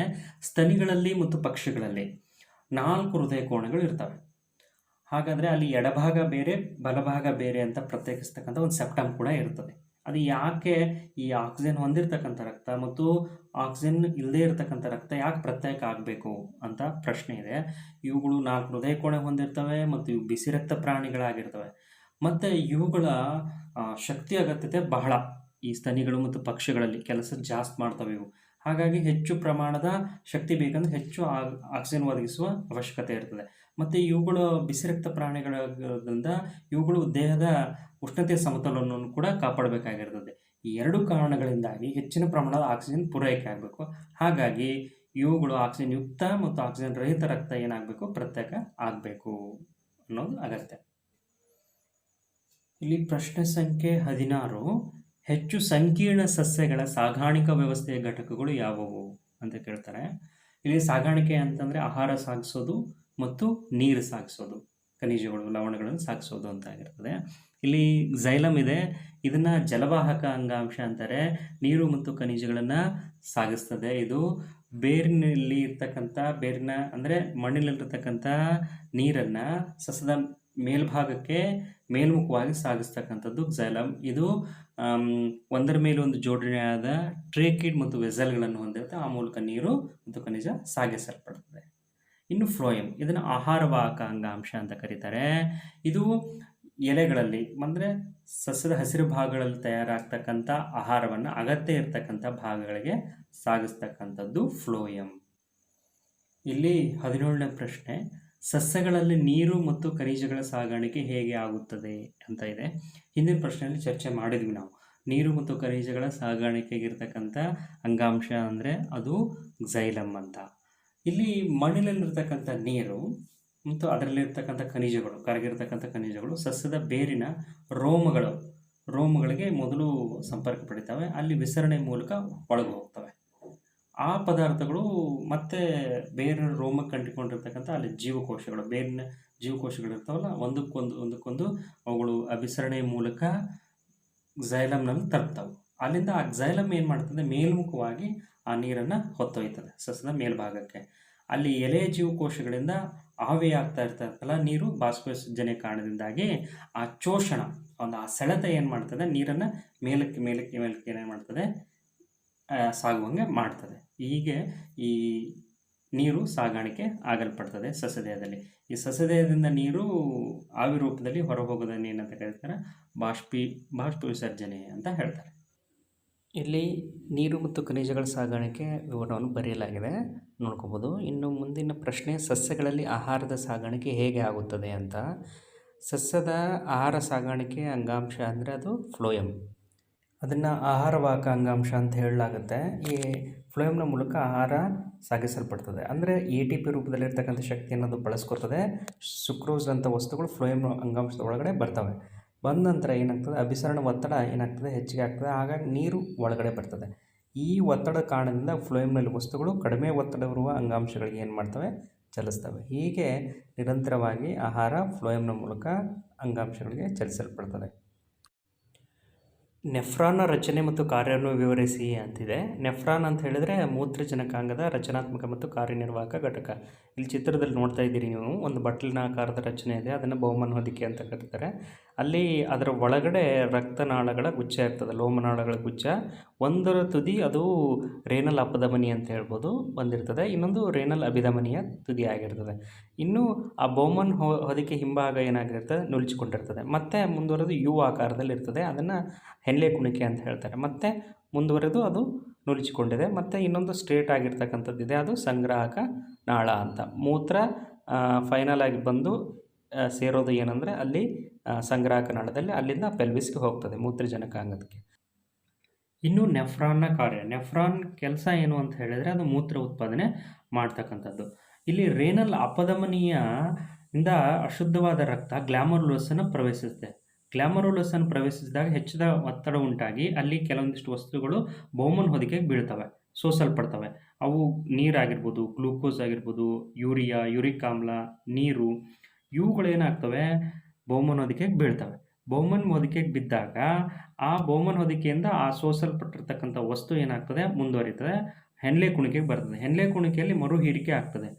ಸ್ತನಿಗಳಲ್ಲಿ ಮತ್ತು ಪಕ್ಷಿಗಳಲ್ಲಿ 4 ಹೃದಯ ಕೋಣೆಗಳು ಇರ್ತವೆ. ಹಾಗಾದರೆ ಅಲ್ಲಿ ಎಡಭಾಗ ಬೇರೆ, ಬಲಭಾಗ ಬೇರೆ ಅಂತ ಪ್ರತ್ಯೇಕಿಸ್ತಕ್ಕಂಥ ಒಂದು ಸೆಪ್ಟಮ್ ಕೂಡ ಇರ್ತದೆ. ಅದು ಯಾಕೆ ಈ ಆಕ್ಸಿಜನ್ ಹೊಂದಿರತಕ್ಕಂಥ ರಕ್ತ ಮತ್ತು ಆಕ್ಸಿಜನ್ ಇಲ್ಲದೇ ಇರತಕ್ಕಂಥ ರಕ್ತ ಯಾಕೆ ಪ್ರತ್ಯೇಕ ಆಗಬೇಕು ಅಂತ ಪ್ರಶ್ನೆ ಇದೆ. ಇವುಗಳು 4 ಹೃದಯ ಕೋಣೆ ಹೊಂದಿರ್ತವೆ ಮತ್ತು ಇವು ಬಿಸಿ ರಕ್ತ ಪ್ರಾಣಿಗಳಾಗಿರ್ತವೆ. ಮತ್ತು ಇವುಗಳ ಶಕ್ತಿ ಅಗತ್ಯತೆ ಬಹಳ. ಈ ಸ್ತನಿಗಳು ಮತ್ತು ಪಕ್ಷಿಗಳಲ್ಲಿ ಕೆಲಸ ಜಾಸ್ತಿ ಮಾಡ್ತವೆ ಇವು. ಹಾಗಾಗಿ ಹೆಚ್ಚು ಪ್ರಮಾಣದ ಶಕ್ತಿ ಬೇಕಂದ್ರೆ ಹೆಚ್ಚು ಆಕ್ಸಿಜನ್ ಒದಗಿಸುವ ಅವಶ್ಯಕತೆ ಇರ್ತದೆ. ಮತ್ತು ಇವುಗಳು ಬಿಸಿ ರಕ್ತ ಪ್ರಾಣಿಗಳಾಗೋದ್ರಿಂದ ಇವುಗಳು ದೇಹದ ಉಷ್ಣತೆಯ ಸಮತೋಲನವನ್ನು ಕೂಡ ಕಾಪಾಡಬೇಕಾಗಿರ್ತದೆ. ಈ 2 ಕಾರಣಗಳಿಂದಾಗಿ ಹೆಚ್ಚಿನ ಪ್ರಮಾಣದ ಆಕ್ಸಿಜನ್ ಪೂರೈಕೆ ಆಗಬೇಕು. ಹಾಗಾಗಿ ಇವುಗಳು ಆಕ್ಸಿಜನ್ ಯುಕ್ತ ಮತ್ತು ಆಕ್ಸಿಜನ್ ರಹಿತ ರಕ್ತ ಏನಾಗಬೇಕು? ಪ್ರತ್ಯೇಕ ಆಗಬೇಕು ಅನ್ನೋದು ಅಗತ್ಯ. ಇಲ್ಲಿ ಪ್ರಶ್ನೆ ಸಂಖ್ಯೆ 16, ಹೆಚ್ಚು ಸಂಕೀರ್ಣ ಸಸ್ಯಗಳ ಸಾಗಾಣಿಕಾ ವ್ಯವಸ್ಥೆಯ ಘಟಕಗಳು ಯಾವುವು ಅಂತ ಕೇಳ್ತಾರೆ. ಇಲ್ಲಿ ಸಾಗಾಣಿಕೆ ಅಂತಂದರೆ ಆಹಾರ ಸಾಗಿಸೋದು ಮತ್ತು ನೀರು ಸಾಗಿಸೋದು, ಖನಿಜಗಳು, ಲವಣಗಳನ್ನು ಸಾಗಿಸೋದು ಅಂತ ಆಗಿರ್ತದೆ. ಇಲ್ಲಿ ಝೈಲಮ್ ಇದೆ, ಇದನ್ನು ಜಲವಾಹಕ ಅಂಗಾಂಶ ಅಂತಾರೆ. ನೀರು ಮತ್ತು ಖನಿಜಗಳನ್ನು ಸಾಗಿಸ್ತದೆ. ಇದು ಬೇರಿನಲ್ಲಿ ಇರ್ತಕ್ಕಂಥ ಅಂದರೆ ಮಣ್ಣಿನಲ್ಲಿರ್ತಕ್ಕಂಥ ನೀರನ್ನು ಸಸ್ಯದ ಮೇಲ್ಭಾಗಕ್ಕೆ ಮೇಲ್ಮುಖವಾಗಿ ಸಾಗಿಸ್ತಕ್ಕಂಥದ್ದು ಝೈಲಮ್. ಇದು ಒಂದರ ಮೇಲೆ ಒಂದು ಜೋಡಣೆಯಾದ ಟ್ರೇಕಿಡ್ ಮತ್ತು ವೆಸಲ್ಗಳನ್ನು ಹೊಂದಿರುತ್ತೆ. ಆ ಮೂಲಕ ನೀರು ಮತ್ತು ಖನಿಜ ಸಾಗಿಸಲ್ಪಡುತ್ತದೆ. ಇನ್ನು ಫ್ಲೋಯಂ ಇದನ್ನು ಆಹಾರವಾಹಕ ಅಂಗಾಂಶ ಅಂತ ಕರೀತಾರೆ. ಇದು ಎಲೆಗಳಲ್ಲಿ ಅಂದರೆ ಸಸ್ಯದ ಹಸಿರು ಭಾಗಗಳಲ್ಲಿ ತಯಾರಾಗ್ತಕ್ಕಂಥ ಆಹಾರವನ್ನು ಅಗತ್ಯ ಇರತಕ್ಕಂಥ ಭಾಗಗಳಿಗೆ ಸಾಗಿಸ್ತಕ್ಕಂಥದ್ದು ಫ್ಲೋಯಂ. ಇಲ್ಲಿ 17ನೇ ಪ್ರಶ್ನೆ, ಸಸ್ಯಗಳಲ್ಲಿ ನೀರು ಮತ್ತು ಖನಿಜಗಳ ಸಾಗಾಣಿಕೆ ಹೇಗೆ ಆಗುತ್ತದೆ ಅಂತ ಇದೆ. ಹಿಂದಿನ ಪ್ರಶ್ನೆಯಲ್ಲಿ ಚರ್ಚೆ ಮಾಡಿದ್ವಿ ನಾವು. ನೀರು ಮತ್ತು ಖನಿಜಗಳ ಸಾಗಾಣಿಕೆಗಿರ್ತಕ್ಕಂಥ ಅಂಗಾಂಶ ಅಂದರೆ ಅದು ಝೈಲಮ್ ಅಂತ. ಇಲ್ಲಿ ಮಣ್ಣಿನಲ್ಲಿರ್ತಕ್ಕಂಥ ನೀರು ಮತ್ತು ಅದರಲ್ಲಿರ್ತಕ್ಕಂಥ ಖನಿಜಗಳು, ಕರಗಿರ್ತಕ್ಕಂಥ ಖನಿಜಗಳು ಸಸ್ಯದ ಬೇರಿನ ರೋಮಗಳಿಗೆ ಮೊದಲು ಸಂಪರ್ಕ ಪಡಿತವೆ. ಅಲ್ಲಿ ವಿಸರಣೆ ಮೂಲಕ ಒಳಗೆ ಹೋಗ್ತವೆ. ಆ ಪದಾರ್ಥಗಳು ಮತ್ತೆ ಬೇರೆ ರೋಮಕ್ಕೆ ಅಂಟಿಕೊಂಡಿರ್ತಕ್ಕಂಥ ಅಲ್ಲಿ ಜೀವಕೋಶಗಳು, ಬೇರಿನ ಜೀವಕೋಶಗಳು ಇರ್ತಾವಲ್ಲ, ಒಂದಕ್ಕೊಂದು ಅವುಗಳು ಆ ವಿಸರಣೆಯ ಮೂಲಕ ಝೈಲಮ್ನಲ್ಲಿ ತಲುಪ್ತಾವೆ. ಅಲ್ಲಿಂದ ಆ ಝೈಲಮ್ ಏನು ಮಾಡ್ತದೆ, ಮೇಲ್ಮುಖವಾಗಿ ಆ ನೀರನ್ನು ಹೊತ್ತೊಯ್ತದೆ ಸಸ್ಯದ ಮೇಲ್ಭಾಗಕ್ಕೆ. ಅಲ್ಲಿ ಎಲೆ ಜೀವಕೋಶಗಳಿಂದ ಆವಿಯಾಗ್ತಾ ಇರ್ತಕ್ಕಲ್ಲ ನೀರು, ಬಾಷ್ಪವಿಸರ್ಜನೆ ಕಾರಣದಿಂದಾಗಿ ಆ ಶೋಷಣ, ಆ ಸೆಳೆತ ಏನು ಮಾಡ್ತದೆ, ನೀರನ್ನು ಮೇಲಕ್ಕೆ ಏನು ಮಾಡ್ತದೆ, ಸಾಗುವಂಗೆ ಮಾಡ್ತದೆ. ಹೀಗೆ ಈ ನೀರು ಸಾಗಾಣಿಕೆ ಆಗಲ್ಪಡ್ತದೆ ಸಸ್ಯದೇಹದಲ್ಲಿ. ಈ ಸಸ್ಯದೇಹದಿಂದ ನೀರು ಆವಿ ರೂಪದಲ್ಲಿ ಹೊರಹೋಗೋದನ್ನು ಏನಂತ ಕರೀತಾರೆ, ಬಾಷ್ಪ ವಿಸರ್ಜನೆ ಅಂತ ಹೇಳ್ತಾರೆ. ಇಲ್ಲಿ ನೀರು ಮತ್ತು ಖನಿಜಗಳ ಸಾಗಾಣಿಕೆ ವಿವರವನ್ನು ಬರೆಯಲಾಗಿದೆ, ನೋಡ್ಕೋಬೋದು. ಇನ್ನು ಮುಂದಿನ ಪ್ರಶ್ನೆ, ಸಸ್ಯಗಳಲ್ಲಿ ಆಹಾರದ ಸಾಗಾಣಿಕೆ ಹೇಗೆ ಆಗುತ್ತದೆ ಅಂತ. ಸಸ್ಯದ ಆಹಾರ ಸಾಗಾಣಿಕೆ ಅಂಗಾಂಶ ಅಂದರೆ ಅದು ಫ್ಲೋಯಂ. ಅದನ್ನು ಆಹಾರವಾಹಕ ಅಂಗಾಂಶ ಅಂತ ಹೇಳಲಾಗುತ್ತೆ. ಈ ಫ್ಲೋಯಂನ ಮೂಲಕ ಆಹಾರ ಸಾಗಿಸಲ್ಪಡ್ತದೆ. ಅಂದರೆ ATP ರೂಪದಲ್ಲಿರ್ತಕ್ಕಂಥ ಶಕ್ತಿಯನ್ನು ಅದು ಬಳಸ್ಕೊತದೆ. ಸುಕ್ರೋಸ್ ಅಂಥ ವಸ್ತುಗಳು ಫ್ಲೋಯಂ ಅಂಗಾಂಶದ ಒಳಗಡೆ ಬರ್ತವೆ. ಬಂದ ನಂತರ ಏನಾಗ್ತದೆ, ಅಭಿಸರಣ ಒತ್ತಡ ಏನಾಗ್ತದೆ, ಹೆಚ್ಚಿಗೆ ಆಗ್ತದೆ. ಹಾಗಾಗಿ ನೀರು ಒಳಗಡೆ ಬರ್ತದೆ. ಈ ಒತ್ತಡ ಕಾರಣದಿಂದ ಫ್ಲೋಯಂನಲ್ಲಿ ವಸ್ತುಗಳು ಕಡಿಮೆ ಒತ್ತಡವಿರುವ ಅಂಗಾಂಶಗಳಿಗೆ ಏನು ಮಾಡ್ತವೆ, ಚಲಿಸ್ತವೆ. ಹೀಗೆ ನಿರಂತರವಾಗಿ ಆಹಾರ ಫ್ಲೋಯಂನ ಮೂಲಕ ಅಂಗಾಂಶಗಳಿಗೆ ಚಲಿಸಲ್ಪಡ್ತದೆ. ನೆಫ್ರಾನ್ನ ರಚನೆ ಮತ್ತು ಕಾರ್ಯವನ್ನು ವಿವರಿಸಿ ಅಂತಿದೆ. ನೆಫ್ರಾನ್ ಅಂತ ಹೇಳಿದರೆ ಮೂತ್ರಜನಕಾಂಗದ ರಚನಾತ್ಮಕ ಮತ್ತು ಕಾರ್ಯನಿರ್ವಾಹಕ ಘಟಕ. ಇಲ್ಲಿ ಚಿತ್ರದಲ್ಲಿ ನೋಡ್ತಾ ಇದ್ದೀರಿ ನೀವು, ಒಂದು ಬಟ್ಲಿನಾಕಾರದ ರಚನೆ ಇದೆ, ಅದನ್ನು ಬಹುಮನ್ ಹೊದಿಕೆ ಅಂತ ಕರೀತಾರೆ. ಅಲ್ಲಿ ಅದರ ಒಳಗಡೆ ರಕ್ತನಾಳಗಳ ಗುಚ್ಛ ಇರ್ತದೆ, ಲೋಮನಾಳಗಳ ಗುಚ್ಛ. ಒಂದರ ತುದಿ ಅದು ರೇನಲ್ ಅಪಧಮನಿ ಅಂತ ಹೇಳ್ಬೋದು ಬಂದಿರ್ತದೆ, ಇನ್ನೊಂದು ರೇನಲ್ ಅಭಿಧಮನಿಯ ತುದಿ ಆಗಿರ್ತದೆ. ಇನ್ನು ಆ ಬಹುಮನ್ ಹೊದಿಕೆ ಹಿಂಭಾಗ ಏನಾಗಿರ್ತದೆ, ನುಲಿಚಿಕೊಂಡಿರ್ತದೆ. ಮತ್ತು ಮುಂದುವರೆದು ಯು ಆಕಾರದಲ್ಲಿ ಇರ್ತದೆ, ಅದನ್ನು ಹೆನ್ಲೆ ಕುಣಿಕೆ ಅಂತ ಹೇಳ್ತಾರೆ. ಮತ್ತು ಮುಂದುವರೆದು ಅದು ನುಲಿಚಿಕೊಂಡಿದೆ. ಮತ್ತು ಇನ್ನೊಂದು ಸ್ಟ್ರೇಟ್ ಆಗಿರ್ತಕ್ಕಂಥದ್ದಿದೆ, ಅದು ಸಂಗ್ರಾಹಕ ನಾಳ ಅಂತ. ಮೂತ್ರ ಫೈನಲ್ ಆಗಿ ಬಂದು ಸೇರೋದು ಏನಂದರೆ ಅಲ್ಲಿ ಸಂಗ್ರಾಹಕ ನಾಳದಲ್ಲಿ, ಅಲ್ಲಿಂದ ಪೆಲ್ವಿಸ್ಗೆ ಹೋಗ್ತದೆ ಮೂತ್ರಜನಕಾಂಗಕ್ಕೆ. ಇನ್ನು ನೆಫ್ರಾನ್ನ ಕಾರ್ಯ, ನೆಫ್ರಾನ್ ಕೆಲಸ ಏನು ಅಂತ ಹೇಳಿದರೆ ಅದು ಮೂತ್ರ ಉತ್ಪಾದನೆ ಮಾಡ್ತಕ್ಕಂಥದ್ದು. ಇಲ್ಲಿ ರೇನಲ್ ಅಪಧಮನಿಯ ಇಂದ ಅಶುದ್ಧವಾದ ರಕ್ತ ಗ್ಲಾಮರುಲಸನ್ನು ಪ್ರವೇಶಿಸುತ್ತೆ. ಗ್ಲಾಮರುಲಸನ್ನು ಪ್ರವೇಶಿಸಿದಾಗ ಹೆಚ್ಚಿದ ಒತ್ತಡ ಉಂಟಾಗಿ ಅಲ್ಲಿ ಕೆಲವೊಂದಿಷ್ಟು ವಸ್ತುಗಳು ಬಹುಮನ್ ಹೊದಿಕೆಗೆ ಬೀಳ್ತವೆ, ಸೋಸಲ್ಪಡ್ತವೆ. ಅವು ನೀರಾಗಿರ್ಬೋದು, ಗ್ಲೂಕೋಸ್ ಆಗಿರ್ಬೋದು, ಯೂರಿಯಾ, ಯೂರಿಕ್ ಆಮ್ಲ, ನೀರು, ಇವುಗಳೇನಾಗ್ತವೆ ಬಹುಮನ್ ಹೊದಿಕೆಗೆ ಬೀಳ್ತವೆ. ಬಹುಮನ್ ಹೊದಿಕೆಗೆ ಬಿದ್ದಾಗ ಆ ಬಹುಮನ್ ಹೊದಿಕೆಯಿಂದ ಆ ಸೋಸಲ್ಪಟ್ಟಿರ್ತಕ್ಕಂಥ ವಸ್ತು ಏನಾಗ್ತದೆ, ಮುಂದುವರಿತದೆ, ಹೆನ್ಲೆ ಕುಣಿಕೆಗೆ ಬರ್ತದೆ. ಹೆನ್ಲೆ ಕುಣಿಕೆಯಲ್ಲಿ ಮರು ಹೀರಿಕೆ ಆಗ್ತದೆ.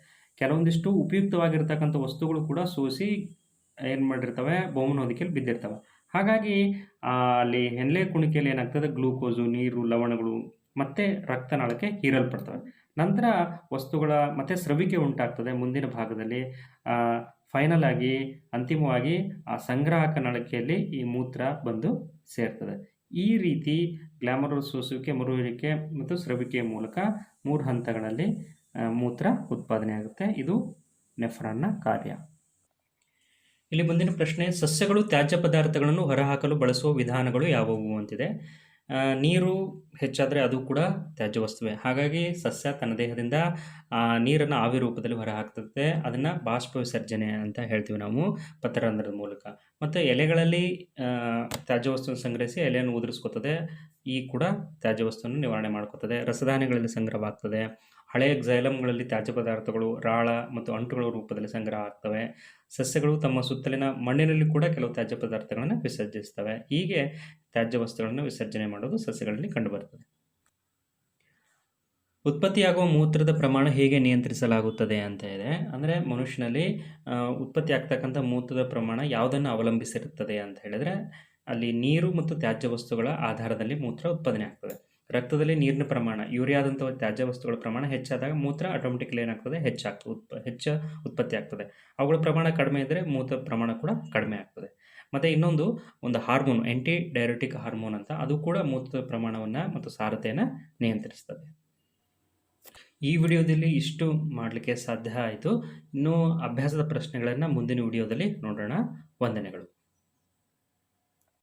ಕೆಲವೊಂದಿಷ್ಟು ಉಪಯುಕ್ತವಾಗಿರ್ತಕ್ಕಂಥ ವಸ್ತುಗಳು ಕೂಡ ಸೋಸಿ ಏನು ಮಾಡಿರ್ತವೆ, ಬಹುಮನ್ ಹೊದಿಕೆಯಲ್ಲಿ ಬಿದ್ದಿರ್ತವೆ. ಹಾಗಾಗಿ ಅಲ್ಲಿ ಹೆನ್ಲೆ ಕುಣಿಕೆಯಲ್ಲಿ ಏನಾಗ್ತದೆ, ಗ್ಲೂಕೋಸು, ನೀರು, ಲವಣಗಳು ಮತ್ತು ರಕ್ತನಾಳಕ್ಕೆ ಹೀರಲ್ಪಡ್ತವೆ. ನಂತರ ವಸ್ತುಗಳ ಮತ್ತು ಸ್ರವಿಕೆ ಉಂಟಾಗ್ತದೆ ಮುಂದಿನ ಭಾಗದಲ್ಲಿ. ಫೈನಲ್ ಆಗಿ ಅಂತಿಮವಾಗಿ ಆ ಸಂಗ್ರಾಹಕ ನಳಿಕೆಯಲ್ಲಿ ಈ ಮೂತ್ರ ಬಂದು ಸೇರ್ತದೆ. ಈ ರೀತಿ ಗ್ಲಾಮರುಲಸ್ ಸೋಸುವಿಕೆ, ಮರುಹೀರಿಕೆ ಮತ್ತು ಸ್ರವಿಕೆಯ ಮೂಲಕ 3 ಹಂತಗಳಲ್ಲಿ ಮೂತ್ರ ಉತ್ಪಾದನೆ ಆಗುತ್ತೆ. ಇದು ನೆಫ್ರಾನ್ನ ಕಾರ್ಯ. ಇಲ್ಲಿ ಮುಂದಿನ ಪ್ರಶ್ನೆ, ಸಸ್ಯಗಳು ತ್ಯಾಜ್ಯ ಪದಾರ್ಥಗಳನ್ನು ಹೊರಹಾಕಲು ಬಳಸುವ ವಿಧಾನಗಳು ಯಾವುವು ಅಂತಿದೆ. ನೀರು ಹೆಚ್ಚಾದರೆ ಅದು ಕೂಡ ತ್ಯಾಜ್ಯ ವಸ್ತುವೆ. ಹಾಗಾಗಿ ಸಸ್ಯ ತನ್ನ ದೇಹದಿಂದ ನೀರನ್ನು ಆವಿ ರೂಪದಲ್ಲಿ ಹೊರಹಾಕ್ತದೆ. ಅದನ್ನು ಬಾಷ್ಪ ವಿಸರ್ಜನೆ ಅಂತ ಹೇಳ್ತೀವಿ ನಾವು, ಪತ್ರರಂಧ್ರದ ಮೂಲಕ. ಮತ್ತು ಎಲೆಗಳಲ್ಲಿ ತ್ಯಾಜ್ಯ ವಸ್ತುವನ್ನು ಸಂಗ್ರಹಿಸಿ ಎಲೆಯನ್ನು ಉದುರಿಸ್ಕೊತದೆ. ಈ ಕೂಡ ತ್ಯಾಜ್ಯ ವಸ್ತುವನ್ನು ನಿವಾರಣೆ ಮಾಡ್ಕೋತದೆ. ರಸಧಾನ್ಯಗಳಲ್ಲಿ ಸಂಗ್ರಹವಾಗ್ತದೆ. ಹಳೆಯ ಝೈಲಮ್ಗಳಲ್ಲಿ ತ್ಯಾಜ್ಯ ಪದಾರ್ಥಗಳು ರಾಳ ಮತ್ತು ಅಂಟುಗಳ ರೂಪದಲ್ಲಿ ಸಂಗ್ರಹ ಆಗ್ತವೆ. ಸಸ್ಯಗಳು ತಮ್ಮ ಸುತ್ತಲಿನ ಮಣ್ಣಿನಲ್ಲಿ ಕೂಡ ಕೆಲವು ತ್ಯಾಜ್ಯ ಪದಾರ್ಥಗಳನ್ನು ವಿಸರ್ಜಿಸ್ತವೆ. ಹೀಗೆ ತ್ಯಾಜ್ಯ ವಸ್ತುಗಳನ್ನು ವಿಸರ್ಜನೆ ಮಾಡೋದು ಸಸ್ಯಗಳಲ್ಲಿ ಕಂಡುಬರುತ್ತದೆ. ಉತ್ಪತ್ತಿಯಾಗುವ ಮೂತ್ರದ ಪ್ರಮಾಣ ಹೇಗೆ ನಿಯಂತ್ರಿಸಲಾಗುತ್ತದೆ ಅಂತ ಇದೆ. ಅಂದರೆ ಮನುಷ್ಯನಲ್ಲಿ ಉತ್ಪತ್ತಿ ಆಗ್ತಕ್ಕಂಥ ಮೂತ್ರದ ಪ್ರಮಾಣ ಯಾವುದನ್ನು ಅವಲಂಬಿಸಿರುತ್ತದೆ ಅಂತ ಹೇಳಿದರೆ, ಅಲ್ಲಿ ನೀರು ಮತ್ತು ತ್ಯಾಜ್ಯ ವಸ್ತುಗಳ ಆಧಾರದಲ್ಲಿ ಮೂತ್ರ ಉತ್ಪಾದನೆ ಆಗ್ತದೆ. ರಕ್ತದಲ್ಲಿ ನೀರಿನ ಪ್ರಮಾಣ, ಯೂರಿಯಾದಂಥ ತ್ಯಾಜ್ಯ ವಸ್ತುಗಳ ಪ್ರಮಾಣ ಹೆಚ್ಚಾದಾಗ ಮೂತ್ರ ಆಟೋಮೆಟಿಕಲಿ ಏನಾಗ್ತದೆ, ಹೆಚ್ಚು ಉತ್ಪತ್ತಿ ಆಗ್ತದೆ. ಅವುಗಳ ಪ್ರಮಾಣ ಕಡಿಮೆ ಇದ್ದರೆ ಮೂತ್ರ ಪ್ರಮಾಣ ಕೂಡ ಕಡಿಮೆ ಆಗ್ತದೆ. ಮತ್ತು ಇನ್ನೊಂದು ಹಾರ್ಮೋನ್, ಆಂಟಿ ಡೈರೆಟಿಕ್ ಹಾರ್ಮೋನ್ ಅಂತ, ಅದು ಕೂಡ ಮೂತ್ರದ ಪ್ರಮಾಣವನ್ನು ಮತ್ತು ಸಾರತೆಯನ್ನು ನಿಯಂತ್ರಿಸ್ತದೆ. ಈ ವಿಡಿಯೋದಲ್ಲಿ ಇಷ್ಟು ಮಾಡಲಿಕ್ಕೆ ಸಾಧ್ಯ ಆಯಿತು. ಇನ್ನೂ ಅಭ್ಯಾಸದ ಪ್ರಶ್ನೆಗಳನ್ನು ಮುಂದಿನ ವಿಡಿಯೋದಲ್ಲಿ ನೋಡೋಣ. ವಂದನೆಗಳು.